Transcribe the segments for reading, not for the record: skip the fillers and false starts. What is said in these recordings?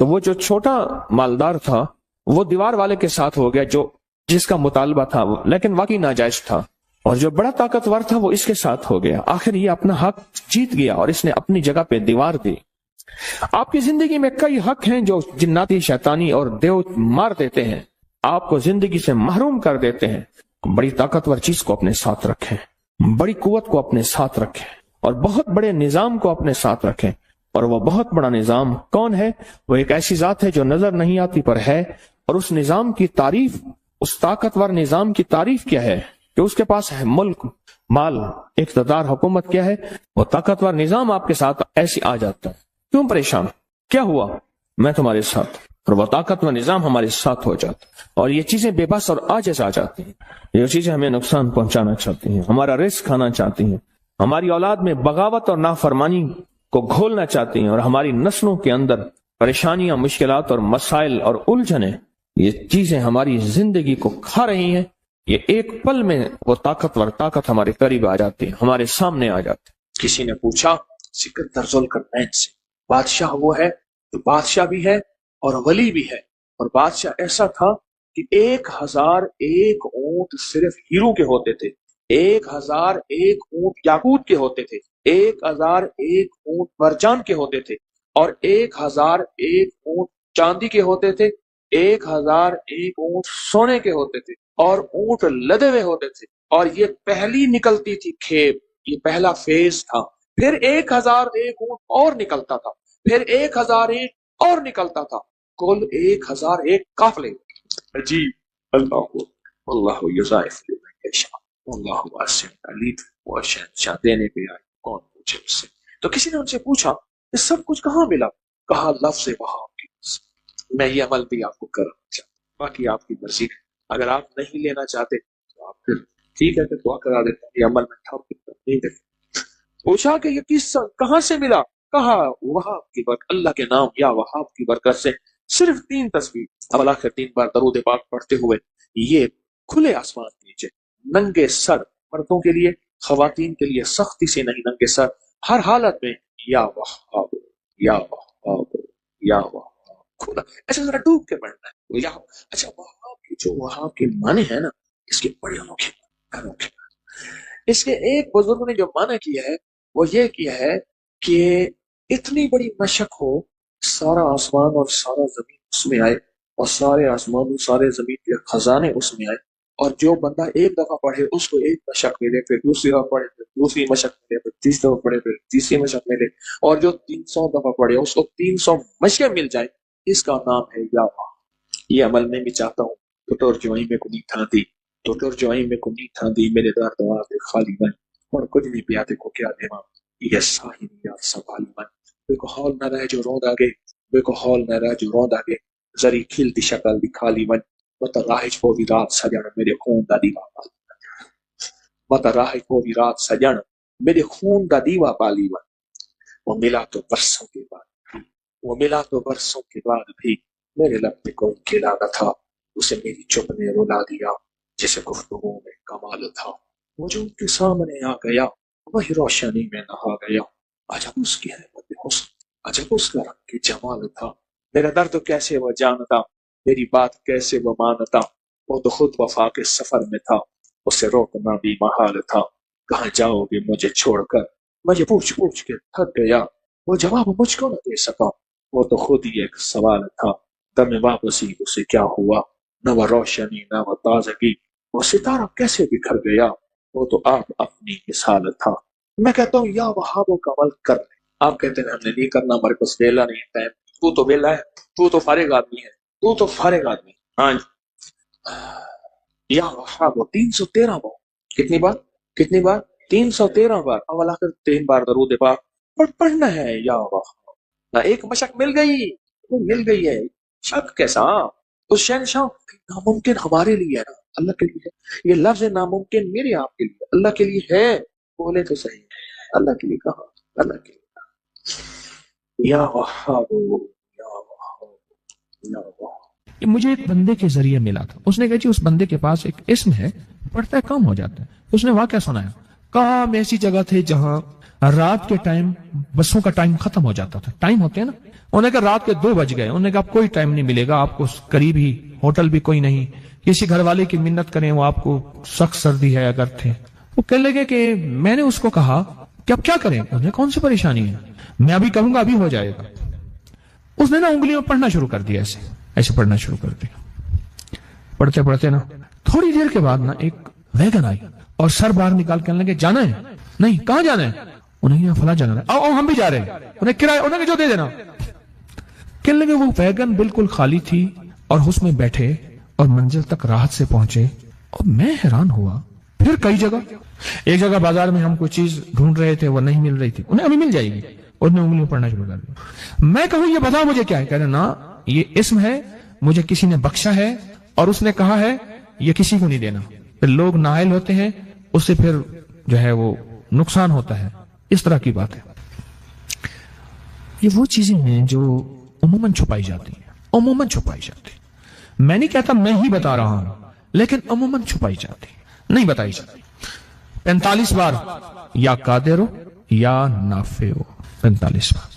تو وہ جو چھوٹا مالدار تھا وہ دیوار والے کے ساتھ ہو گیا جو جس کا مطالبہ تھا لیکن واقعی ناجائز تھا، اور جو بڑا طاقتور تھا وہ اس کے ساتھ ہو گیا. آخر یہ اپنا حق جیت گیا اور اس نے اپنی جگہ پہ دیوار دی. آپ کی زندگی میں کئی حق ہیں جو جناتی، شیطانی اور دیو مار دیتے ہیں، آپ کو زندگی سے محروم کر دیتے ہیں. بڑی طاقتور چیز کو اپنے ساتھ رکھیں، بڑی قوت کو اپنے ساتھ رکھیں اور بہت بڑے نظام کو اپنے ساتھ رکھیں. اور وہ بہت بڑا نظام کون ہے؟ وہ ایک ایسی ذات ہے جو نظر نہیں آتی پر ہے، اور اس نظام کی تعریف، اس طاقتور نظام کی تعریف کیا ہے کہ اس کے پاس ہے ملک، مال، اقتدار، حکومت. کیا ہے وہ طاقتور نظام؟ آپ کے ساتھ ایسی آ جاتا ہے. کیوں پریشان؟ کیا ہوا؟ میں تمہارے ساتھ. اور وہ طاقتور نظام ہمارے ساتھ ہو جاتا ہے اور یہ چیزیں بے بس اور عاجز آ جاتی ہیں. یہ چیزیں ہمیں نقصان پہنچانا چاہتی ہیں، ہمارا رزق کھانا چاہتی ہیں، ہماری اولاد میں بغاوت اور نافرمانی کو گھولنا چاہتی ہیں، اور ہماری نسلوں کے اندر پریشانیاں، مشکلات اور مسائل اور الجھنیں، یہ چیزیں ہماری زندگی کو کھا رہی ہیں. یہ ایک پل میں وہ طاقت ہمارے قریب آ جاتی ہے، ہمارے سامنے آ جاتی ہے. کسی نے پوچھا سکندر ذوالقرنین سے، بادشاہ وہ ہے جو بادشاہ بھی ہے اور ولی بھی ہے، اور بادشاہ ایسا تھا کہ 1001 اونٹ صرف ہیرو کے ہوتے تھے، 1001 اونٹ یاقوت کے ہوتے تھے، 1001 اونٹ مرجان کے ہوتے تھے، اور 1001 اونٹ چاندی کے ہوتے تھے، 1001 اونٹ سونے کے ہوتے تھے، اور اونٹ لدے ہوئے ہوتے تھے. اور یہ پہلی نکلتی تھی کھیپ، یہ پہلا فیز تھا. پھر 1001 اونٹ اور نکلتا تھا، پھر 1001 اور نکلتا تھا، کل 1001 قافلے. عجیب. اللہ یضاعف لمن یشاء واللہ واسع علیم. وہ شہنشاہ دینے پہ آئے، کون پوچھے اس سے. تو کسی نے ان سے پوچھا یہ سب کچھ کہاں ملا؟ کہا لفظ وہاب کی. میں یہ عمل بھی آپ کو کرنا چاہتا ہوں، باقی آپ کی مرضی ہے. اگر آپ نہیں لینا چاہتے تو آپ پھر ٹھیک ہے، پھر دعا کرا دیتے ہیں، یہ عمل میں تھا نہیں دیتے. پوچھا کہ یہ قصہ کہاں سے ملا؟ کہا وہاب کی برکت، اللہ کے نام یا وہاب کی برکت سے. صرف 3 تصویر. اول آخر 3 بار درود پاک پڑھتے ہوئے یہ کھلے آسمان کے نیچے ننگے سر، مردوں کے لیے، خواتین کے لیے سختی سے نہیں، ننگے سر، ہر حالت میں یا وہاب یا وہاب یا وہاب. کھلا ایسا ذرا ڈوب کے پڑھنا ہے. یا اچھا وہاب کی جو وہاب کے معنی ہے نا، اس کے بڑے انوکھے. اس کے ایک بزرگ نے جو معنی کیا ہے وہ یہ کیا ہے کہ اتنی بڑی مشق ہو، سارا آسمان اور سارا زمین اس میں آئے، اور سارے آسمان اور سارے زمین کے خزانے اس میں آئے، اور جو بندہ ایک دفعہ پڑھے اس کو ایک مشق ملے، پھر دوسری دفعہ پڑھے پھر دوسری مشق ملے، پھر تیسری دفعہ پڑھے پھر تیسری مشق ملے، اور جو 300 دفعہ پڑھے اس کو 300 مشقیں مل جائیں. اس کا نام ہے یا وہاب. یہ عمل میں بھی چاہتا ہوں. تو ٹورجوائی میں کو نہیں تھا دی، تو ٹورجوائی میں کو نہیں تھا دی، میرے دار دعا پہ خالی من، اور کچھ نہیں پیاتے کو کیا دیوا یہ ساہی یا سنبھالی من. بے کو حال نہ رہ جو روند آگے، بے کو حال نہ رہ جو روند آگے، زری کھلتی شکل دی خالی من. مت راہج کو بھی رات سجن میرے خون دا دیوا پالی من. مت راہج کو بھی رات سجن میرے خون دا دیوا پالی من. وہ ملا تو برسوں کے بعد، وہ ملا تو برسوں کے بعد بھی میرے لب پہ کوئی کھلا نہ تھا. اسے میری چپ نے رلا دیا جسے گفتگو میں کمال تھا. وہ جو ان کے سامنے آ گیا وہی روشنی میں نہا گیا. عجب اس کی حیبت حسن، عجب اس کا رنگ کی جمال تھا. میرا درد کیسے وہ جانتا، میری بات کیسے وہ مانتا. وہ تو خود وفا کے سفر میں تھا، اسے روکنا بھی محال تھا. کہاں جاؤ گے مجھے چھوڑ کر، میں یہ پوچھ پوچھ کے تھک گیا. وہ جواب مجھ کو نہ دے سکا، وہ تو خود ہی ایک سوال تھا. دم واپسی اسے کیا ہوا، نہ وہ روشنی نہ وہ تازگی. وہ ستارہ کیسے بکھر گیا، وہ تو آپ اپنی مثال تھا. میں کہتا ہوں یا وہابوں کا عمل کر لیں. آپ کہتے ہیں ہم نے نہیں کرنا، ہمارے پاس ویلا نہیں ٹائم. تو ویلا ہے، تو فارغ آدمی ہے، تو فارغ آدمی. ہاں جی. یا وہابوں 313 بار. کتنی بار 313 بار. اول آخر 3 بار درود پاک پڑھنا ہے. یا وہاب ایک مشق مل گئی ہے. شک کیسا؟ اس شہنشاہ ناممکن ہمارے لیے ہے نا، اللہ کے لیے ہے. یہ لفظ ناممکن میرے آپ کے لیے، اللہ کے لیے ہے. بولے تو صحیح، اللہ کے لیے کہا، اللہ کے لیے. یا وہاب یا وہاب یا وہاب. یہ مجھے ایک بندے کے ذریعے ملا تھا. اس نے کہا جی اس بندے کے پاس ایک اسم ہے، پڑھتا ہے کام ہو جاتا ہے. اس نے واقعہ سنایا. کہا ہم ایسی جگہ تھے جہاں رات کے ٹائم بسوں کا ٹائم ختم ہو جاتا تھا، ٹائم ہوتے ہیں نا، انہوں نے کہا رات کے 2 بج گئے، انہوں نے کہا کوئی ٹائم نہیں ملے گا آپ کو، قریب ہی ہوٹل بھی کوئی نہیں، کسی گھر والے کی منت کریں وہ آپ کو، سخت سردی ہے اگر تھے۔ وہ کہنے لگے کہ میں نے اس کو کہا کہ اب کیا کریں، انہوں نے کون سی پریشانی ہے، میں ابھی کروں گا ابھی ہو جائے گا۔ اس نے نا انگلیوں پڑھنا شروع کر دیا، ایسے پڑھنا شروع کر دیا، پڑھتے پڑھتے نا تھوڑی دیر کے بعد نا ایک ویگن آئی اور سر باہر نکال کے کہنے لگے جانا ہے؟ نہیں، کہاں جانا ہے؟ انہیں فلاں جانا ہے، آؤ ہم بھی جا رہے ہیں، انہیں کرایہ انہوں نے جو دے دینا۔ کہنے لگے وہ ویگن بالکل خالی تھی اور اس میں بیٹھے اور منزل تک راحت سے پہنچے، اور میں حیران ہوا۔ پھر کئی جگہ، ایک جگہ بازار میں ہم کوئی چیز ڈھونڈ رہے تھے وہ نہیں مل رہی تھی، انہیں ابھی مل جائے گی، انہوں نے انگلیوں پڑھنا شروع کر دیا۔ میں کہوں یہ بتاؤ مجھے کیا ہے، کہہ رہے نا یہ اسم ہے، مجھے کسی نے بخشا ہے اور اس نے کہا ہے یہ کسی کو نہیں دینا، پھر لوگ نائل ہوتے ہیں، اس سے پھر جو ہے وہ نقصان ہوتا ہے، اس طرح کی بات ہے۔ یہ وہ چیزیں ہیں جو عموماً چھپائی جاتی ہیں، عموماً چھپائی جاتی ہیں، میں نہیں کہتا میں ہی بتا رہا ہوں، لیکن عموماً چھپائی جاتی ہیں، نہیں بتائی جاتی۔ 45 بار یا قادر ہو یا نافع ہو، 45 بار۔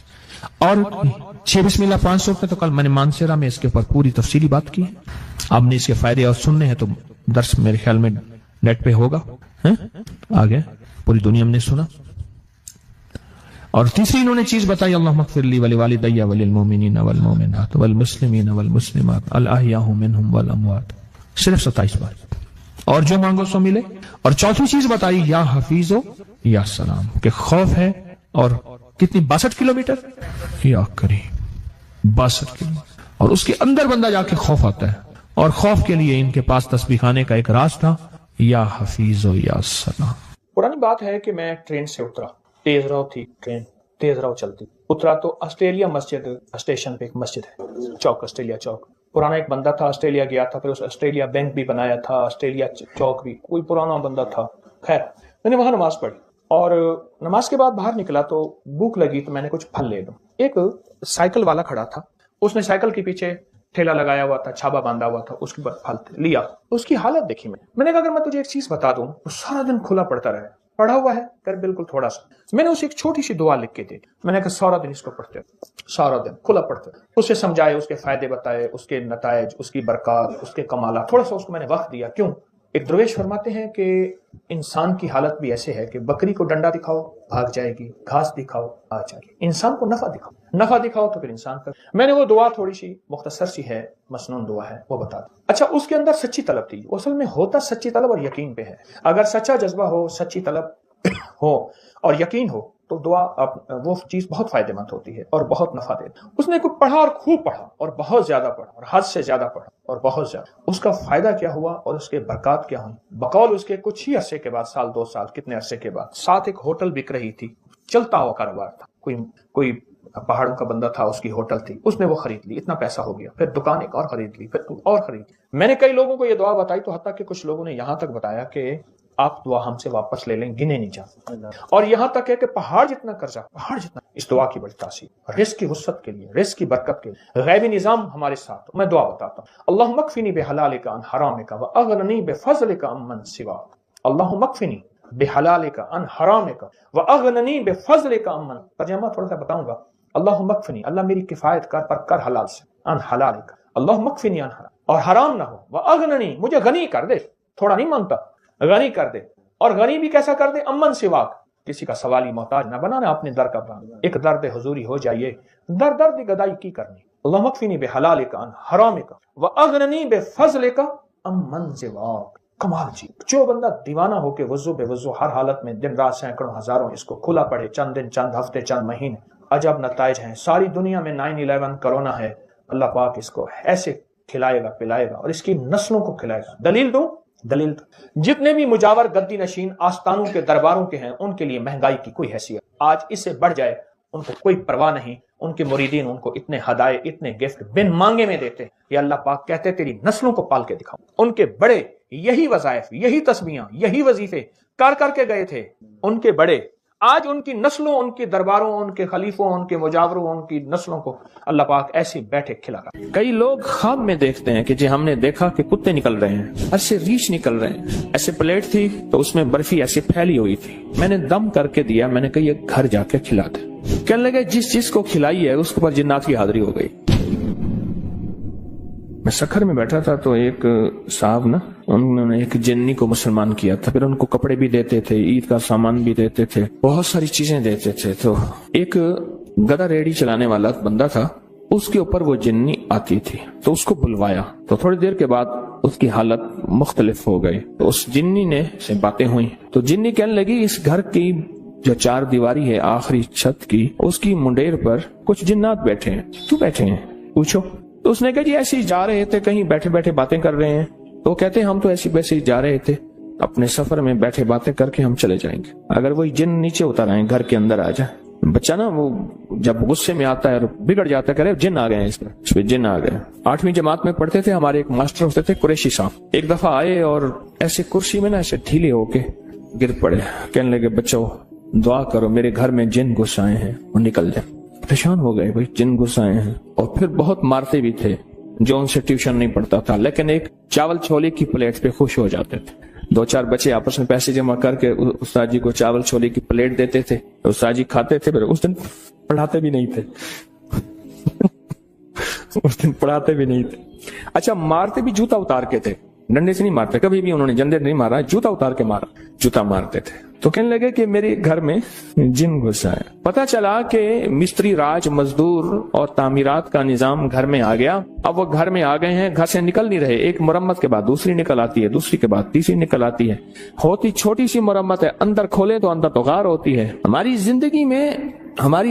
اور 6 بسم اللہ 500 روپے تو کل میں نے مانسیرا میں اس کے اوپر پوری تفصیلی بات کی ہے، آپ نے اس کے فائدے اور سننے ہیں تو درس میرے خیال میں نیٹ پہ ہوگا، آگے پوری دنیا میں نے سنا۔ اور تیسری انہوں نے چیز بتائی، اللہم اغفر لی ولوالدی وللمؤمنین والمؤمنات والمسلمین والمسلمات الاحیاء منہم والاموات، صرف 27 بار، اور جو مانگو سو ملے۔ اور چوتھی چیز بتائی یا حفیظ ہو یا سلام، کہ خوف ہے، اور کتنی 62 کلومیٹر یا کریم 62 کلومیٹر، اور اس کے اندر بندہ جا کے خوف آتا ہے، اور خوف کے لیے ان کے پاس تسبیح خانے کا ایک راز تھا، یا حفیظ ہو یا سلام۔ پرانی بات ہے کہ میں ٹرین سے اترا، تیز رو تھی ٹرین، تیز رو چلتی، اترا تو آسٹریلیا مسجد اسٹیشن پہ ایک مسجد ہے، چوک، آسٹریلیا چوک، پرانا ایک بندہ تھا، آسٹریلیا گیا تھا، پھر اس آسٹریلیا بینک بھی بنایا تھا، آسٹریلیا چوک بھی، کوئی پرانا بندہ تھا۔ خیر میں نے وہاں نماز پڑھی، اور نماز کے بعد باہر نکلا تو بھوک لگی تو میں نے کچھ پھل لے لوں۔ ایک سائیکل والا کھڑا تھا، اس نے سائیکل کے پیچھے ٹھیلا لگایا ہوا تھا، چھابا باندھا ہوا تھا، اس کے بعد پھل لیا۔ اس کی حالت دیکھی میں نے کہا اگر میں تجھے ایک چیز بتا دوں تو سارا دن کھلا پڑتا رہے، پڑھا ہوا ہے کر بالکل تھوڑا سا۔ میں نے اسے ایک چھوٹی سی دعا لکھ کے دی، میں نے کہا سارا دن اس کو پڑھتے، سارا دن کھلا پڑھتے، اسے سمجھائے، اس کے فائدے بتائے، اس کے نتائج، اس کی برکات، اس کے کمالات، تھوڑا سا اس کو میں نے وقت دیا۔ کیوں؟ ایک درویش فرماتے ہیں کہ انسان کی حالت بھی ایسے ہے کہ بکری کو ڈنڈا دکھاؤ بھاگ جائے گی، گھاس دکھاؤ آ جائے گی، انسان کو نفع دکھاؤ تو پھر انسان کا۔ میں نے وہ دعا تھوڑی سی مختصر سی ہے، مسنون دعا ہے، وہ بتا دوں۔ اچھا، اس کے اندر سچی طلب تھی، اصل میں ہوتا سچی طلب اور یقین پہ ہے۔ اگر سچا جذبہ ہو، سچی طلب ہو اور یقین ہو تو دعا وہ چیز بہت فائدہ مند ہوتی ہے اور بہت نفع دیتی ہے۔ اس نے کوئی پڑھا اور خوب پڑھا اور بہت زیادہ پڑھا اور حد سے زیادہ پڑھا اور بہت زیادہ، اس کا فائدہ کیا ہوا اور اس کے برکات کیا ہوئی؟ بقول اس کے کچھ ہی عرصے کے بعد، سال 2 سال کتنے عرصے کے بعد، ساتھ ایک ہوٹل بک رہی تھی، چلتا ہوا کاروبار تھا، کوئی پہاڑوں کا بندہ تھا، اس کی ہوٹل تھی، اس نے وہ خرید لی، اتنا پیسہ ہو گیا، پھر دکان ایک اور خرید لی، پھر اور خرید لی۔ میں نے کئی لوگوں کو یہ دعا بتائی تو حتیٰ کہ کچھ لوگوں نے یہاں تک بتایا کہ آپ دعا ہم سے واپس لے لیں، گنے نہیں جاتے، اور یہاں تک ہے کہ پہاڑ جتنا قرضہ، پہاڑ جتنا، اس دعا کی بڑی تاثیر، رزق کی وسعت کے لیے، رزق کی برکت کے لیے، غیبی نظام ہمارے ساتھ۔ میں دعا بتاتا ہوں، اللہم اکفنی بحلالک عن حرامک واغننی بفضلک عمن سواک، اللہم اکفنی بحلالک عن حرامک واغننی بفضلک عمن۔ ترجمہ تھوڑا سا بتاؤں گا، اللہم اکفنی، اللہ میری کفایت کر، پر کر حلال سے، عن حلالک، اللہم اکفنی عن حرام، اور حرام نہ ہو، واغننی، مجھے غنی کر دے، تھوڑا نہیں مانگتا، غنی کر دے، اور غنی بھی کیسا کر دے؟ امن سواک، کسی کا سوالی محتاج نہ بنانا، اپنے در کا بنا، ایک درد حضوری ہو جائیے، درد گدائی کی کرنی۔ اللہم اکفنی بحلالک عن حرامک واغننی بفضلک امن سواک۔ کمال جی، جو بندہ دیوانہ ہو کے وضو بے وضو ہر حالت میں دن رات سینکڑوں ہزاروں اس کو کھلا پڑے، چند دن، چند ہفتے، چند مہینے، عجب نتائج ہیں۔ ساری دنیا میں 9/11 کرونا ہے، اللہ پاک اس کو ایسے کھلائے گا، پلائے گا، اور اس کی نسلوں کو کھلائے گا۔ دلیل دوں، دلیل جتنے بھی مجاور گدی نشین آستانوں کے درباروں کے ہیں، ان کے لیے مہنگائی کی کوئی حیثیت، آج اس سے بڑھ جائے ان کو کوئی پرواہ نہیں، ان کے مریدین ان کو اتنے ہدایے، اتنے گفٹ بن مانگے میں دیتے ہیں۔ یہ اللہ پاک کہتے تیری نسلوں کو پال کے دکھاؤں۔ ان کے بڑے یہی وظائف، یہی تسبیحاں، یہی وظیفے کر کے گئے تھے، ان کے بڑے آج ان کی نسلوں، ان کے درباروں، ان کے خلیفوں، ان کے مجاوروں، ان کی نسلوں کو اللہ پاک ایسے بیٹھے کھلا رہا ہے۔ کئی لوگ خواب میں دیکھتے ہیں کہ جی ہم نے دیکھا کہ کتے نکل رہے ہیں، ایسے ریچھ نکل رہے ہیں، ایسے پلیٹ تھی تو اس میں برفی ایسے پھیلی ہوئی تھی، میں نے دم کر کے دیا، میں نے کہا یہ گھر جا کے کھلا دے۔ کہنے لگے جس چیز کو کھلائی ہے اس کے اوپر جنات کی حاضری ہو گئی۔ میں سکھر میں بیٹھا تھا تو ایک صاحب نا، انہوں نے ایک جنی کو مسلمان کیا تھا، پھر ان کو کپڑے بھی دیتے تھے، عید کا سامان بھی دیتے تھے، بہت ساری چیزیں دیتے تھے۔ تو ایک گدا ریڑھی چلانے والا بندہ تھا، اس کے اوپر وہ جنی آتی تھی تو اس کو بلوایا، تو تھوڑی دیر کے بعد اس کی حالت مختلف ہو گئی، تو اس جنی نے سے باتیں ہوئی، تو جنی کہنے لگی اس گھر کی جو چار دیواری ہے آخری چھت کی، اس کی منڈیر پر کچھ جنات بیٹھے ہیں، کیوں بیٹھے ہیں پوچھو؟ تو اس نے کہا جی ایسے ہی جا رہے تھے، کہیں بیٹھے بیٹھے باتیں کر رہے ہیں۔ تو کہتے ہیں ہم تو ایسی ویسے ہی جا رہے تھے، اپنے سفر میں بیٹھے باتیں کر کے ہم چلے جائیں گے، اگر وہی جن نیچے اتر آئے گھر کے اندر آ جائے۔ بچہ نا وہ جب غصے میں آتا ہے اور بگڑ جاتا ہے، کہہ رہے جن آ گئے ہیں، اس پہ جن آ گئے۔ 8ویں جماعت میں پڑھتے تھے، ہمارے ایک ماسٹر ہوتے تھے قریشی صاحب، ایک دفعہ آئے اور ایسے کرسی میں نا ایسے ڈھیلے ہو کے گر پڑے، کہنے لگے بچوں دعا کرو میرے گھر میں جن گھس آئے ہیں اور نکل جائیں۔ پریشان ہو گئے، بھائی جن گھس آئے ہیں، اور پھر بہت مارتے بھی تھے جو ان سے ٹیوشن نہیں پڑھتا تھا، لیکن ایک چاول چھولے کی پلیٹ پہ خوش ہو جاتے تھے۔ 2-4 بچے آپس میں پیسے جمع کر کے استاد جی کو چاول چھولے کی پلیٹ دیتے تھے، استاد جی کھاتے تھے، پھر اس دن پڑھاتے بھی نہیں تھے اس دن پڑھاتے بھی نہیں تھے۔ اچھا مارتے بھی جوتا اتار کے تھے، ڈنڈے سے نہیں مارتے، کبھی بھی انہوں نے جندے نہیں مارا، جوتا اتار کے مارا، جوتا مارتے تھے۔ تو کہنے لگے کہ میرے گھر میں جن گھسا ہے۔ پتا چلا کہ مستری راج، مزدور اور تعمیرات کا نظام گھر میں آ گیا۔ اب وہ گھر میں آ گئے ہیں، گھر سے نکل نہیں رہے، ایک مرمت کے بعد دوسری نکل آتی ہے، دوسری کے بعد تیسری نکل آتی ہے، ہوتی چھوٹی سی مرمت ہے، اندر کھولے تو اندر تو غار ہوتی ہے۔ ہماری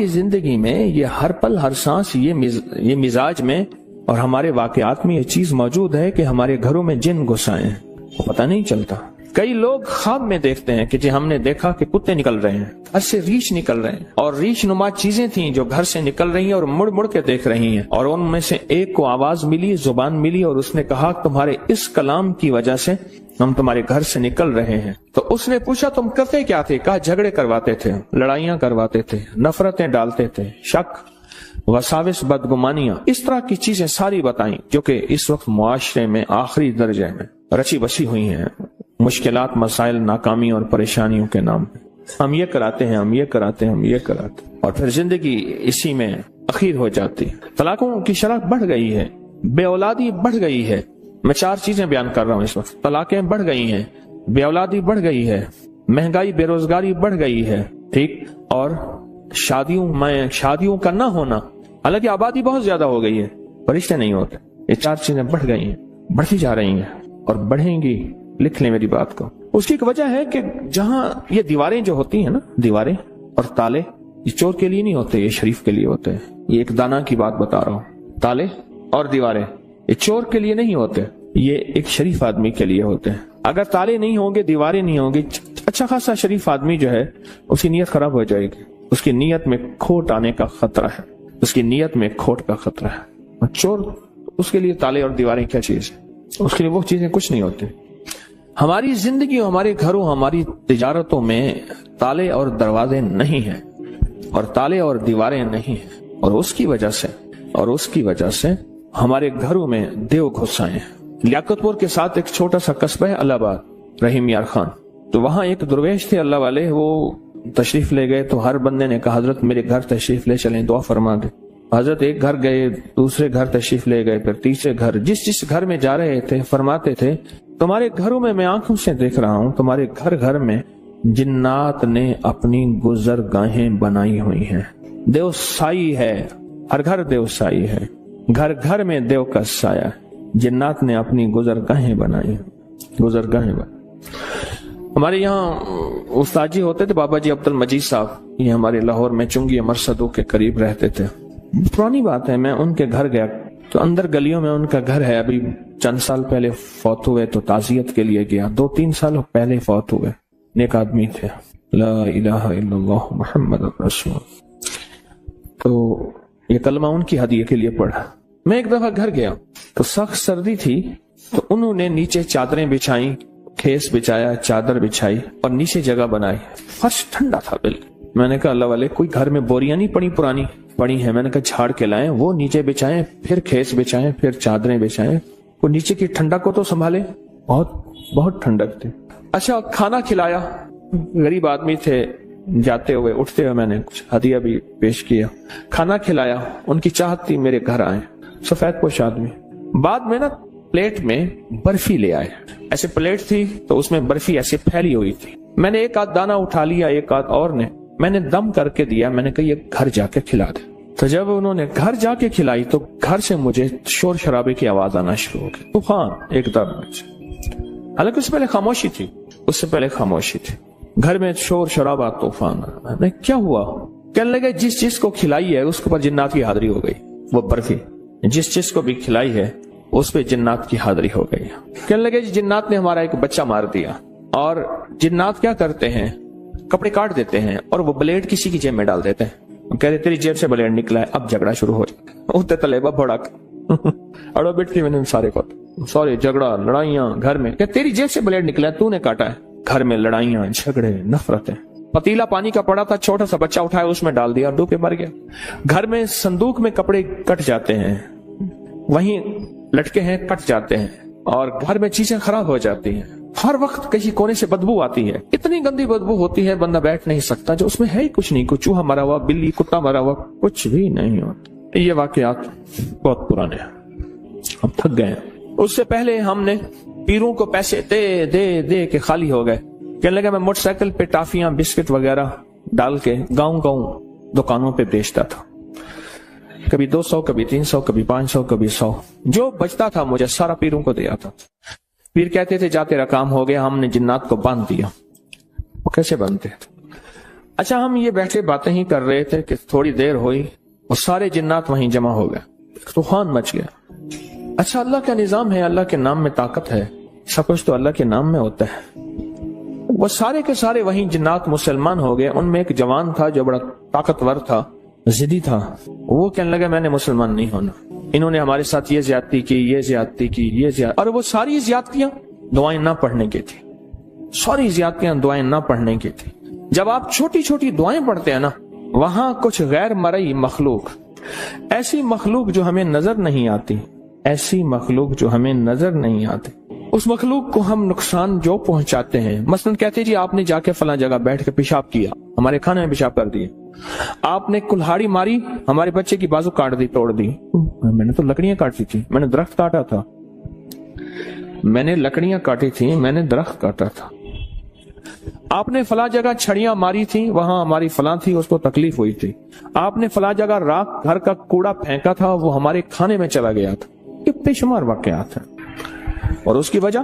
زندگی میں یہ ہر پل ہر سانس یہ مزاج میں اور ہمارے واقعات میں یہ چیز موجود ہے کہ ہمارے گھروں میں جن گھسائے ہیں، وہ پتہ نہیں چلتا۔ کئی لوگ خواب میں دیکھتے ہیں کہ جی ہم نے دیکھا کہ کتے نکل رہے ہیں، گھر سے ریچھ نکل رہے ہیں، اور ریچھ نما چیزیں تھیں جو گھر سے نکل رہی ہیں اور مڑ مڑ کے دیکھ رہی ہیں، اور ان میں سے ایک کو آواز ملی، زبان ملی، اور اس نے کہا تمہارے اس کلام کی وجہ سے ہم تمہارے گھر سے نکل رہے ہیں۔ تو اس نے پوچھا تم کرتے کیا تھے؟ کہا جھگڑے کرواتے تھے، لڑائیاں کرواتے تھے، نفرتیں ڈالتے تھے، شک، وساوس، بدگمانیاں، اس طرح کی چیزیں ساری بتائیں جو کہ اس وقت معاشرے میں آخری درجے میں رچی بسی ہوئی ہیں، مشکلات، مسائل، ناکامی اور پریشانیوں کے نام پہ۔ ہم یہ کراتے ہیں، ہم یہ کراتے ہیں، ہم یہ کراتے ہیں، اور پھر زندگی اسی میں اخیر ہو جاتی۔ طلاقوں کی شرح بڑھ گئی ہے، بے اولادی بڑھ گئی ہے۔ میں 4 چیزیں بیان کر رہا ہوں اس وقت۔ طلاقیں بڑھ گئی ہیں، بے اولادی بڑھ گئی ہے، مہنگائی، بے روزگاری بڑھ گئی ہے، ٹھیک، اور شادیوں کا نہ ہونا، حالانکہ آبادی بہت زیادہ ہو گئی ہے، رشتے نہیں ہوتے۔ یہ 4 چیزیں بڑھ گئی ہیں، بڑھتی جا رہی ہیں اور بڑھیں گی، لکھ لیں میری بات کو۔ اس کی ایک وجہ ہے کہ جہاں یہ دیواریں جو ہوتی ہیں نا، دیواریں اور تالے، یہ چور کے لیے نہیں ہوتے، یہ شریف کے لیے ہوتے ہیں۔ یہ ایک دانا کی بات بتا رہا ہوں۔ تالے اور دیواریں یہ چور کے لیے نہیں ہوتے، یہ ایک شریف آدمی کے لیے ہوتے ہیں۔ اگر تالے نہیں ہوں گے، دیواریں نہیں ہوں گی، اچھا خاصا شریف آدمی جو ہے اس کی نیت خراب ہو جائے گی، اس کی نیت میں کھوٹ آنے کا خطرہ ہے، اس کی نیت میں کھوٹ کا خطرہ ہے۔ اور چور، اس کے لیے تالے اور دیواریں کیا چیز ہے؟ اس کے لیے وہ چیزیں کچھ نہیں ہوتی۔ ہماری زندگی، ہمارے گھروں، ہماری تجارتوں میں تالے اور دروازے نہیں ہیں، اور تالے اور دیواریں نہیں ہیں، اور اس کی وجہ سے ہمارے گھروں میں دیو گھس آئے ہیں۔ لیاقت پور کے ساتھ ایک چھوٹا سا قصبہ ہے الہ آباد، رحیم یار خان، تو وہاں ایک درویش تھے اللہ والے، وہ تشریف لے گئے تو ہر بندے نے کہا حضرت میرے گھر تشریف لے چلیں، دعا فرما دیں۔ حضرت ایک گھر گئے، دوسرے گھر تشریف لے گئے، پھر تیسرے گھر، جس گھر میں جا رہے تھے فرماتے تھے تمہارے گھروں میں آنکھوں سے دیکھ رہا ہوں، تمہارے گھر گھر میں جنات نے اپنی گزرگاہیں بنائی ہوئی ہیں۔ دیو سائی ہے، ہر گھر دیو سائی ہے، گھر گھر میں دیو کا سایہ، جنات نے اپنی گزرگاہیں بنائی ہیں، گزرگاہیں بنائی۔ ہمارے یہاں استاد جی ہوتے تھے بابا جی عبد المجید صاحب، یہ ہمارے لاہور میں چنگی مرصدوں کے قریب رہتے تھے۔ پرانی بات ہے، میں ان کے گھر گیا تو اندر گلیوں میں ان کا گھر ہے، ابھی چند سال پہلے فوت ہوئے تو تعزیت کے لیے گیا، 2-3 سال پہلے فوت ہوئے، نیک آدمی تھے، لا الہ الا اللہ محمد رسول۔ تو یہ کلمہ ان کی ہدیے کے لیے پڑھا۔ میں ایک دفعہ گھر گیا تو سخت سردی تھی، تو انہوں نے نیچے چادریں بچھائیں، کھیس بچھایا، چادر بچھائی اور نیچے جگہ بنائی، فرش ٹھنڈا تھا بالکل، میں نے کہا اللہ والے کوئی گھر میں بوریاں نہیں پڑی پڑی ہیں؟ میں نے کہا جھاڑ کے لائیں، وہ نیچے بچائیں، پھر کھیس بچائیں، پھر چادریں بچائیں، وہ نیچے کی ٹھنڈک کو تو سنبھالے، بہت ٹھنڈک تھی۔ اچھا کھانا کھلایا، غریب آدمی تھے، جاتے ہوئے اٹھتے ہوئے میں نے کچھ ہدیہ بھی پیش کیا، کھانا کھلایا، ان کی چاہت تھی میرے گھر آئیں، سفید پوش آدمی۔ بعد میں نا پلیٹ میں برفی لے آئے، ایسے پلیٹ تھی تو اس میں برفی ایسے پھیلی ہوئی تھی، میں نے ایک آدھ دانہ اٹھا لیا، ایک آدھ اور نے، میں نے دم کر کے دیا، میں نے کہا یہ گھر جا کے کھلا دے۔ تو جب انہوں نے گھر جا کے کھلائی تو گھر سے مجھے شور شرابے کی آواز آنا شروع ہو گئی، طوفان ایک دم، حالانکہ اس سے پہلے خاموشی تھی، گھر میں شور شرابہ طوفان۔ کیا ہوا؟ کہنے لگے جس چیز کو کھلائی ہے اس کے اوپر جنات کی حاضری ہو گئی، وہ برفی جس چیز کو بھی کھلائی ہے اس پہ جنات کی حاضری ہو گئی۔ کہنے لگے جنات نے ہمارا ایک بچہ مار دیا، اور جنات کیا کرتے ہیں، کپڑے کاٹ دیتے ہیں اور وہ بلیڈ کسی کی جیب میں ڈال دیتے ہیں، کہتے تیری جیب سے بلیڈ نکلا ہے، اب جھگڑا شروع ہو جاتا، اٹھتے طلبہ بھڑک اڑو بیٹھی میں نے سارے کو سورے جھگڑا لڑائیاں گھر میں، کہ تیری جیب سے بلیڈ نکلا ہے، تو نے کاٹا ہے، گھر میں لڑائیاں جھگڑے نفرتیں۔ پتیلا پانی کا پڑا تھا، چھوٹا سا بچہ اٹھایا اس میں ڈال دیا، ڈوب کے مر گیا۔ گھر میں صندوق میں کپڑے کٹ جاتے ہیں، وہیں لٹکے ہیں کٹ جاتے ہیں، اور گھر میں چیزیں خراب ہو جاتی ہیں، ہر وقت کسی کونے سے بدبو آتی ہے، اتنی گندی بدبو ہوتی ہے بندہ بیٹھ نہیں سکتا، جو اس میں ہے ہی کچھ نہیں، کوئی چوہا مرا ہوا، بلی کتا مرا ہوا، کچھ بھی نہیں ہوتا۔ یہ واقعات بہت پرانے ہیں، ہم تھک گئے ہیں۔ اس سے پہلے ہم نے پیروں کو پیسے دے دے دے کے خالی ہو گئے، کہنے لگا میں موٹر سائیکل پہ ٹافیاں بسکٹ وغیرہ ڈال کے گاؤں دکانوں پہ بیچتا تھا، کبھی 200 کبھی 300 کبھی 500 کبھی 100، جو بچتا تھا مجھے سارا پیروں کو دیا تھا۔ پیر کہتے تھے جا تیرا کام ہو گیا، ہم نے جنات کو باندھ دیا۔ وہ کیسے بنتے تھے؟ اچھا ہم یہ بیٹھے باتیں ہی کر رہے تھے کہ تھوڑی دیر ہوئی، وہ سارے جنات وہیں جمع ہو گئے، طوفان مچ گیا۔ اچھا اللہ کا نظام ہے، اللہ کے نام میں طاقت ہے، سب کچھ تو اللہ کے نام میں ہوتا ہے۔ وہ سارے کے سارے وہیں جنات مسلمان ہو گئے۔ ان میں ایک جوان تھا جو بڑا طاقتور تھا، ضدی تھا، وہ کہنے لگا میں نے مسلمان نہیں ہونا، انہوں نے ہمارے ساتھ یہ زیادتی کی، یہ زیادتی کی، یہ زیادتی، اور وہ ساری زیادتیاں دعائیں نہ پڑھنے کی تھی، ساری زیادتیاں دعائیں نہ پڑھنے کی تھی۔ جب آپ چھوٹی چھوٹی دعائیں پڑھتے ہیں نا، وہاں کچھ غیر مرئی مخلوق، ایسی مخلوق جو ہمیں نظر نہیں آتی، ایسی مخلوق جو ہمیں نظر نہیں آتی، اس مخلوق کو ہم نقصان جو پہنچاتے ہیں، مثلا کہتے جی آپ نے جا کے فلاں جگہ بیٹھ کے پیشاب کیا، ہمارے کھانے میں پیشاب کر دیے، آپ نے کلہاڑی ماری، ہمارے بچے کی بازو کاٹ دی، توڑ دی، میں نے تو لکڑیاں کاٹی تھی، میں نے درخت کاٹا تھا، میں نے لکڑیاں کاٹی تھی، میں نے درخت کاٹا تھا، آپ نے فلاں جگہ چھڑیاں ماری تھی، وہاں ہماری فلاں تھی، اس کو تکلیف ہوئی تھی، آپ نے فلاں جگہ راکھ گھر کا کوڑا پھینکا تھا، وہ ہمارے کھانے میں چلا گیا تھا۔ یہ بے شمار واقعات ہیں، اور اس کی وجہ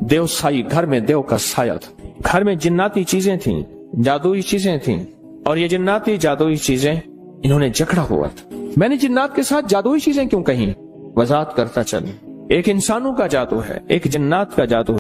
دیو سائی، گھر میں دیو کا سایہ تھا، گھر میں جناتی چیزیں تھیں، جادوئی چیزیں تھیں، اور یہ جناتی جادوئی چیزیں انہوں نے جکڑا ہوا تھا۔ میں نے جنات کے ساتھ جادوئی چیزیں کیوں کہیں؟ وضاحت کرتا چلیں، ایک انسانوں کا جادو ہے، ایک جنات کا جادو ہے۔